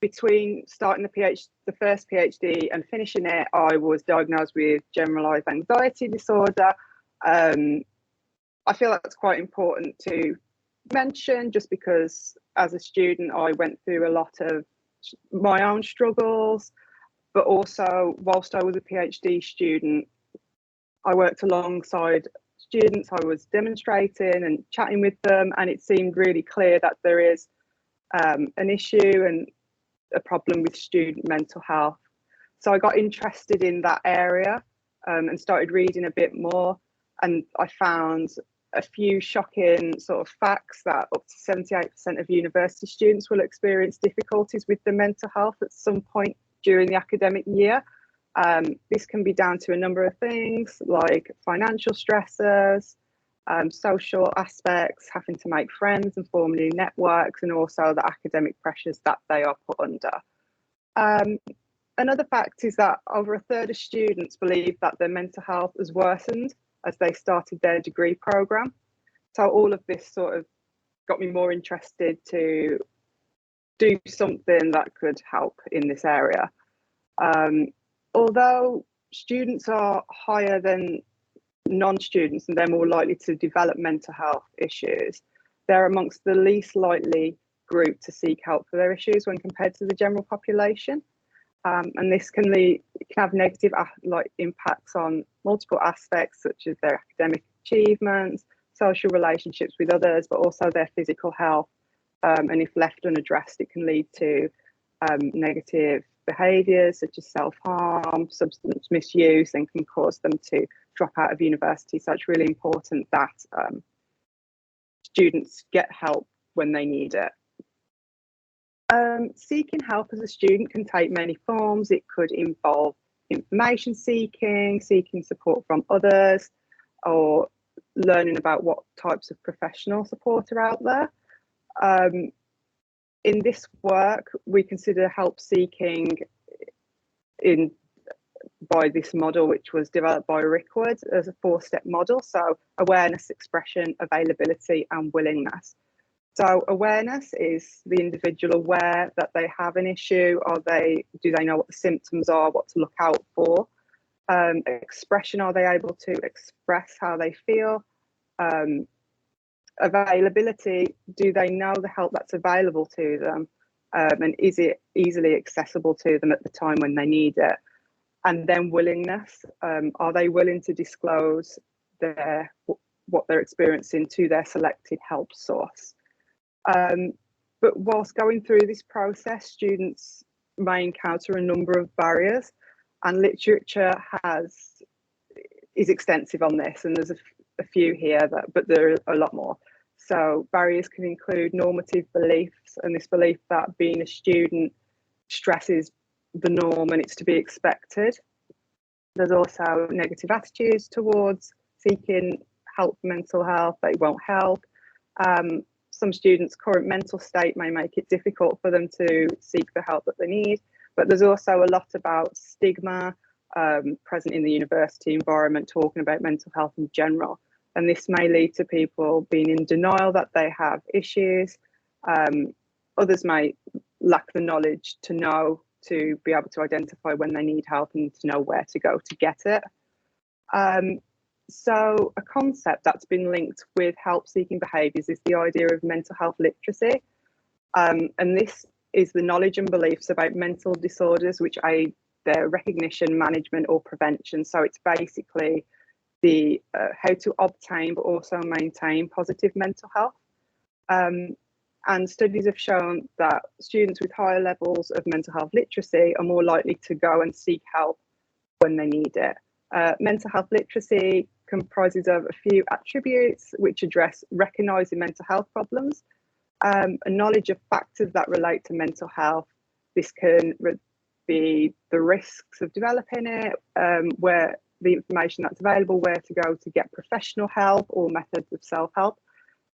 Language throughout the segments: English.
Between starting the first PhD and finishing it, I was diagnosed with generalized anxiety disorder. I feel that's quite important to mention, just because as a student, I went through a lot of my own struggles, but also whilst I was a PhD student, I worked alongside students. I was demonstrating and chatting with them, and it seemed really clear that there is an issue and a problem with student mental health. So I got interested in that area and started reading a bit more, and I found a few shocking sort of facts that up to 78% of university students will experience difficulties with their mental health at some point during the academic year. This can be down to a number of things like financial stressors, social aspects, having to make friends and form new networks, and also the academic pressures that they are put under. Another fact is that over a third of students believe that their mental health has worsened as they started their degree programme. So all of this sort of got me more interested to do something that could help in this area. Although students are higher than non-students and they're more likely to develop mental health issues, they're amongst the least likely group to seek help for their issues when compared to the general population. And this can have negative impacts on multiple aspects, such as their academic achievements, social relationships with others, but also their physical health. And if left unaddressed, it can lead to negative behaviours such as self-harm, substance misuse, and can cause them to drop out of university. So it's really important that students get help when they need it. Seeking help as a student can take many forms. It could involve information seeking, seeking support from others, or learning about what types of professional support are out there. In this work, we consider help seeking by this model, which was developed by Rickwood as a 4-step model. So awareness, expression, availability, and willingness. So awareness is the individual aware that they have an issue, do they know what the symptoms are, what to look out for? Expression, are they able to express how they feel? Availability, do they know the help that's available to them? And is it easily accessible to them at the time when they need it? And then willingness, are they willing to disclose what they're experiencing to their selected help source? But whilst going through this process, students may encounter a number of barriers, and literature is extensive on this, and there's a few here, but there are a lot more. So barriers can include normative beliefs, and this belief that being a student, stress is the norm and it's to be expected. There's also negative attitudes towards seeking help for mental health. They won't help. Some students' current mental state may make it difficult for them to seek the help that they need, but there's also a lot about stigma present in the university environment, talking about mental health in general. And this may lead to people being in denial that they have issues. Others may lack the knowledge to be able to identify when they need help and to know where to go to get it. So a concept that's been linked with help-seeking behaviours is the idea of mental health literacy. And this is the knowledge and beliefs about mental disorders which aid their recognition, management, or prevention. So it's basically the how to obtain but also maintain positive mental health. And studies have shown that students with higher levels of mental health literacy are more likely to go and seek help when they need it. Mental health literacy comprises of a few attributes which address recognising mental health problems, a knowledge of factors that relate to mental health. This can be the risks of developing it, where the information that's available, where to go to get professional help or methods of self-help,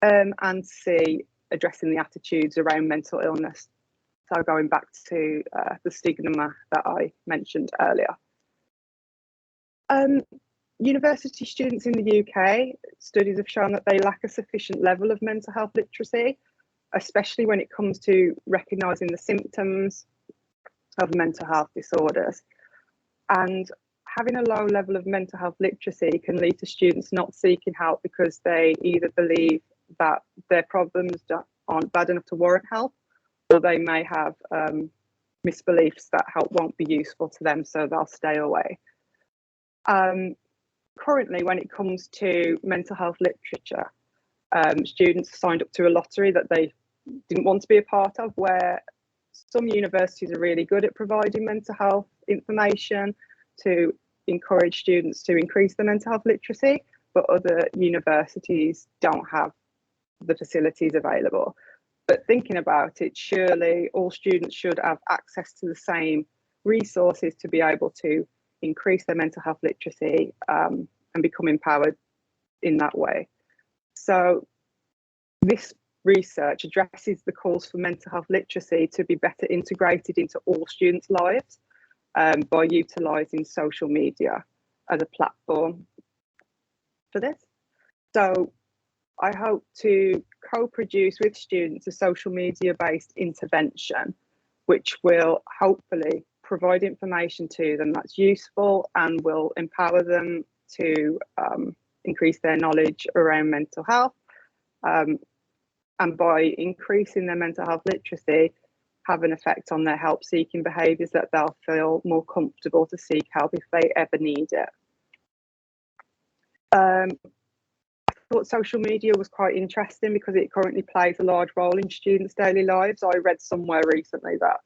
and C, addressing the attitudes around mental illness. So going back to the stigma that I mentioned earlier. University students in the UK, studies have shown that they lack a sufficient level of mental health literacy. especially when it comes to recognising the symptoms of mental health disorders. And having a low level of mental health literacy can lead to students not seeking help because they either believe that their problems aren't bad enough to warrant help, or they may have misbeliefs that help won't be useful to them, so they'll stay away. Currently, when it comes to mental health literature, students signed up to a lottery that they didn't want to be a part of, where some universities are really good at providing mental health information to encourage students to increase their mental health literacy, but other universities don't have the facilities available. But thinking about it, surely all students should have access to the same resources to be able to increase their mental health literacy and become empowered in that way. So this research addresses the calls for mental health literacy to be better integrated into all students' lives by utilising social media as a platform for this. So I hope to co-produce with students a social media-based intervention, which will hopefully provide information to them that's useful and will empower them to increase their knowledge around mental health. And by increasing their mental health literacy, have an effect on their help-seeking behaviours, that they'll feel more comfortable to seek help if they ever need it. I thought social media was quite interesting because it currently plays a large role in students' daily lives. I read somewhere recently that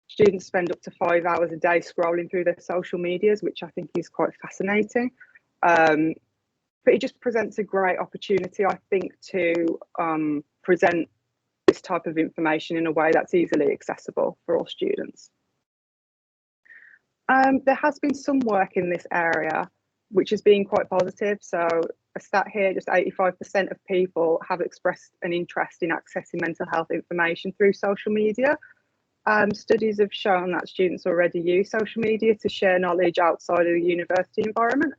students spend up to 5 hours a day scrolling through their social medias, which I think is quite fascinating. But it just presents a great opportunity, I think, to present this type of information in a way that's easily accessible for all students. There has been some work in this area, which has been quite positive. So a stat here, just 85% of people have expressed an interest in accessing mental health information through social media. Studies have shown that students already use social media to share knowledge outside of the university environment.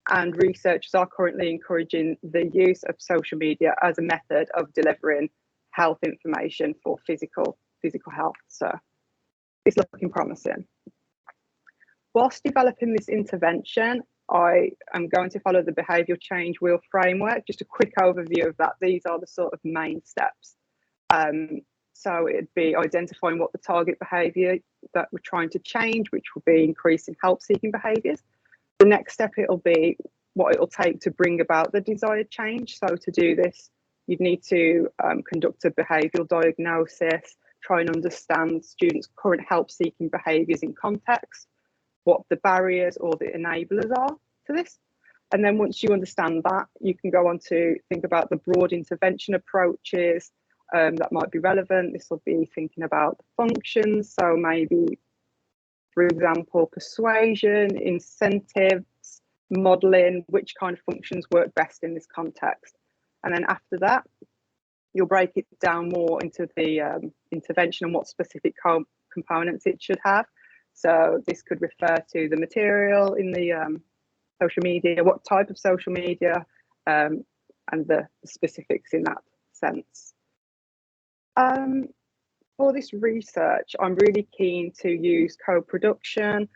And researchers are currently encouraging the use of social media as a method of delivering health information for physical health. So it's looking promising. Whilst developing this intervention, I am going to follow the behaviour change wheel framework. Just a quick overview of that. These are the sort of main steps. So it'd be identifying what the target behaviour that we're trying to change, which will be increasing help-seeking behaviours. The next step, it'll be what it'll take to bring about the desired change. So to do this, you'd need to conduct a behavioural diagnosis, try and understand students' current help-seeking behaviours in context, what the barriers or the enablers are to this. And then once you understand that, you can go on to think about the broad intervention approaches that might be relevant. This will be thinking about the functions. So maybe, for example, persuasion, incentives, modelling, which kind of functions work best in this context. And then after that, you'll break it down more into the intervention and what specific components it should have. So this could refer to the material in the social media, what type of social media, and the specifics in that sense. For this research, I'm really keen to use co-production.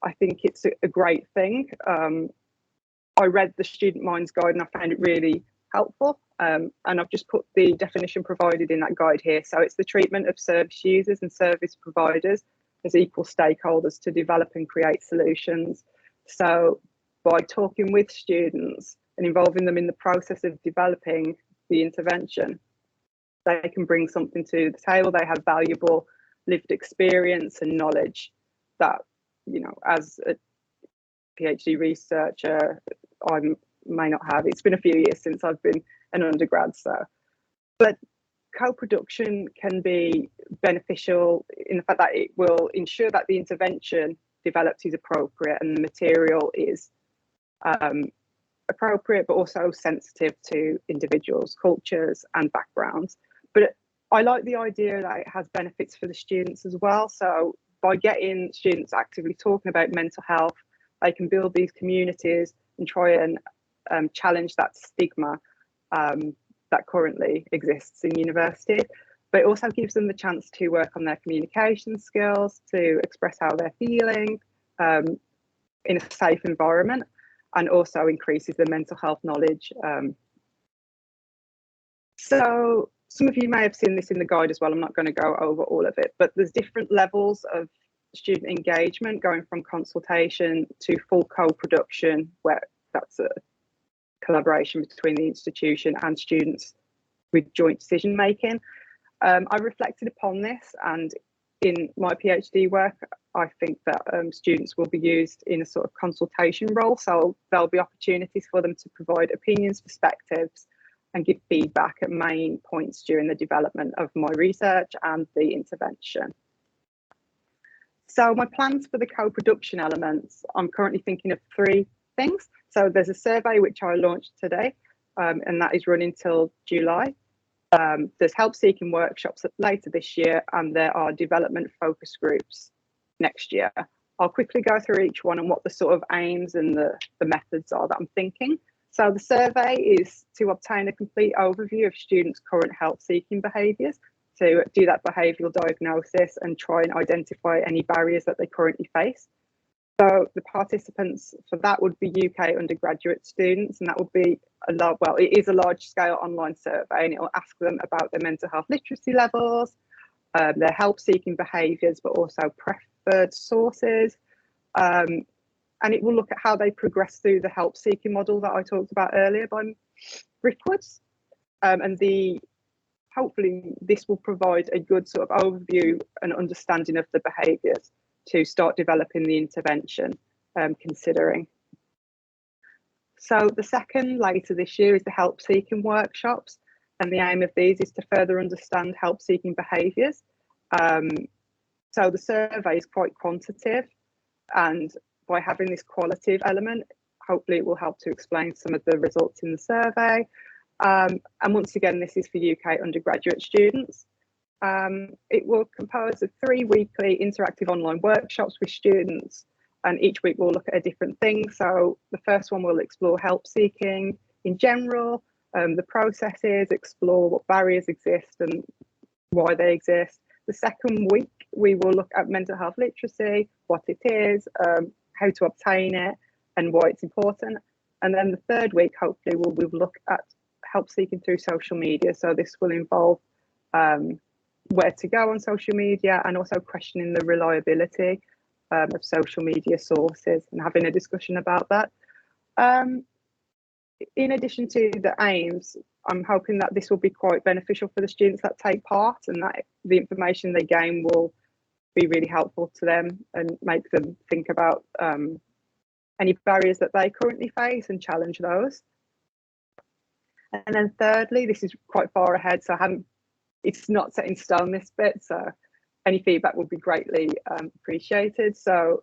I think it's a great thing. I read the Student Minds Guide and I found it really helpful. And I've just put the definition provided in that guide here. So it's the treatment of service users and service providers as equal stakeholders to develop and create solutions. So by talking with students and involving them in the process of developing the intervention, they can bring something to the table. They have valuable lived experience and knowledge that, you know, as a PhD researcher, I may not have. It's been a few years since I've been an undergrad, so. But co-production can be beneficial in the fact that it will ensure that the intervention developed is appropriate and the material is appropriate, but also sensitive to individuals, cultures and backgrounds. But I like the idea that it has benefits for the students as well. So by getting students actively talking about mental health, they can build these communities and try and challenge that stigma that currently exists in universities, but it also gives them the chance to work on their communication skills, to express how they're feeling in a safe environment, and also increases their mental health knowledge. So some of you may have seen this in the guide as well. I'm not going to go over all of it, but there's different levels of student engagement, going from consultation to full co-production, where that's a collaboration between the institution and students with joint decision making. I reflected upon this, and in my PhD work, I think that students will be used in a sort of consultation role. So there'll be opportunities for them to provide opinions, perspectives, and give feedback at main points during the development of my research and the intervention. So my plans for the co-production elements, I'm currently thinking of 3 things. So there's a survey which I launched today, and that is running till July. There's help-seeking workshops later this year, and there are development focus groups next year. I'll quickly go through each one and what the sort of aims and the methods are that I'm thinking. So the survey is to obtain a complete overview of students' current help-seeking behaviours, to do that behavioural diagnosis and try and identify any barriers that they currently face. So the participants for that would be UK undergraduate students, and that would be it is a large-scale online survey, and it will ask them about their mental health literacy levels, their help-seeking behaviours, but also preferred sources. And it will look at how they progress through the help-seeking model that I talked about earlier by Rickwoods. And hopefully this will provide a good sort of overview and understanding of the behaviours to start developing the intervention, considering. So the second later this year is the help-seeking workshops, and the aim of these is to further understand help-seeking behaviours. So the survey is quite quantitative, and by having this qualitative element, hopefully it will help to explain some of the results in the survey. And once again, this is for UK undergraduate students. It will compose of 3 weekly interactive online workshops with students, and each week we'll look at a different thing. So the first one will explore help seeking in general, the processes, explore what barriers exist and why they exist. The second week we will look at mental health literacy, what it is, how to obtain it, and why it's important. And then the third week, hopefully, we'll look at help seeking through social media. So this will involve where to go on social media, and also questioning the reliability of social media sources and having a discussion about that. In addition to the aims, I'm hoping that this will be quite beneficial for the students that take part, and that the information they gain will be really helpful to them and make them think about any barriers that they currently face and challenge those. And then thirdly, this is quite far ahead, so it's not set in stone, this bit, so any feedback would be greatly appreciated. So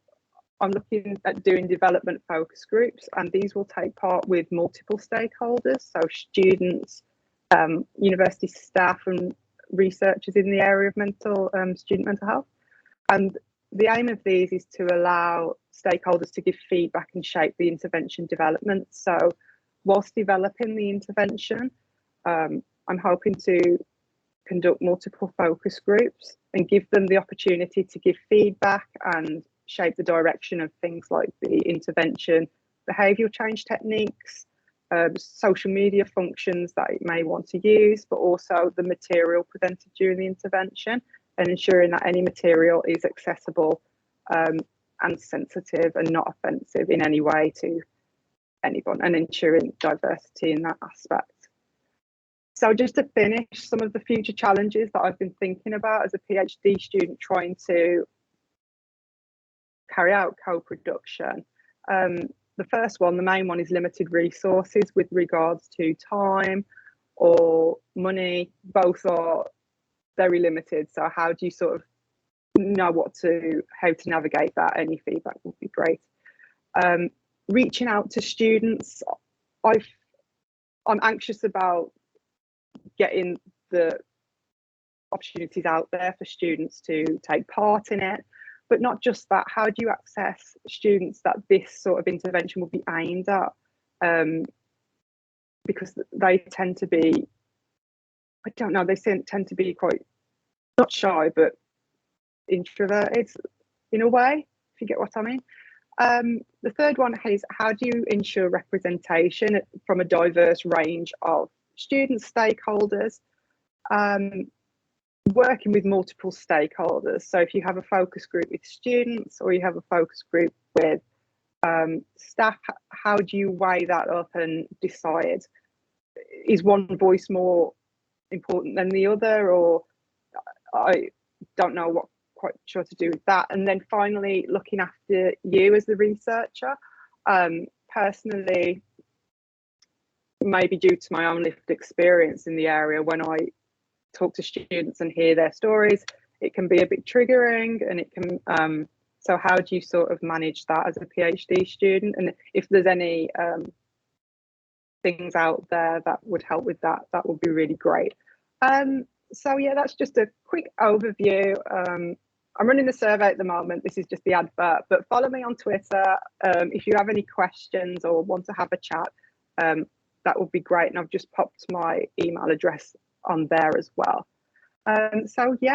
I'm looking at doing development focus groups, and these will take part with multiple stakeholders, so students, university staff and researchers in the area of student mental health. And the aim of these is to allow stakeholders to give feedback and shape the intervention development. So whilst developing the intervention, I'm hoping to conduct multiple focus groups and give them the opportunity to give feedback and shape the direction of things like the intervention, behavioural change techniques, social media functions that it may want to use, but also the material presented during the intervention, and ensuring that any material is accessible and sensitive and not offensive in any way to anyone, and ensuring diversity in that aspect. So just to finish, some of the future challenges that I've been thinking about as a PhD student trying to carry out co-production. The first one, the main one, is limited resources with regards to time or money. Both are very limited. So how do you sort of know how to navigate that? Any feedback would be great. Reaching out to students, I'm anxious about getting the opportunities out there for students to take part in it. But not just that, how do you access students that this sort of intervention will be aimed at? Because they tend to be I don't know, they tend to be quite, not shy, but introverted in a way, if you get what I mean. The third one is, how do you ensure representation from a diverse range of student stakeholders? Working with multiple stakeholders. So if you have a focus group with students, or you have a focus group with staff, how do you weigh that up and decide, is one voice more important than the other? Or I don't know what quite sure to do with that. And then finally, looking after you as the researcher. Personally, maybe due to my own lived experience in the area, when I talk to students and hear their stories, it can be a bit triggering, and it can so how do you sort of manage that as a PhD student? And if there's any things out there that would help with that, that would be really great. So yeah, that's just a quick overview. I'm running the survey at the moment. This is just the advert, but follow me on Twitter if you have any questions or want to have a chat. That would be great, and I've just popped my email address on there as well. So yeah.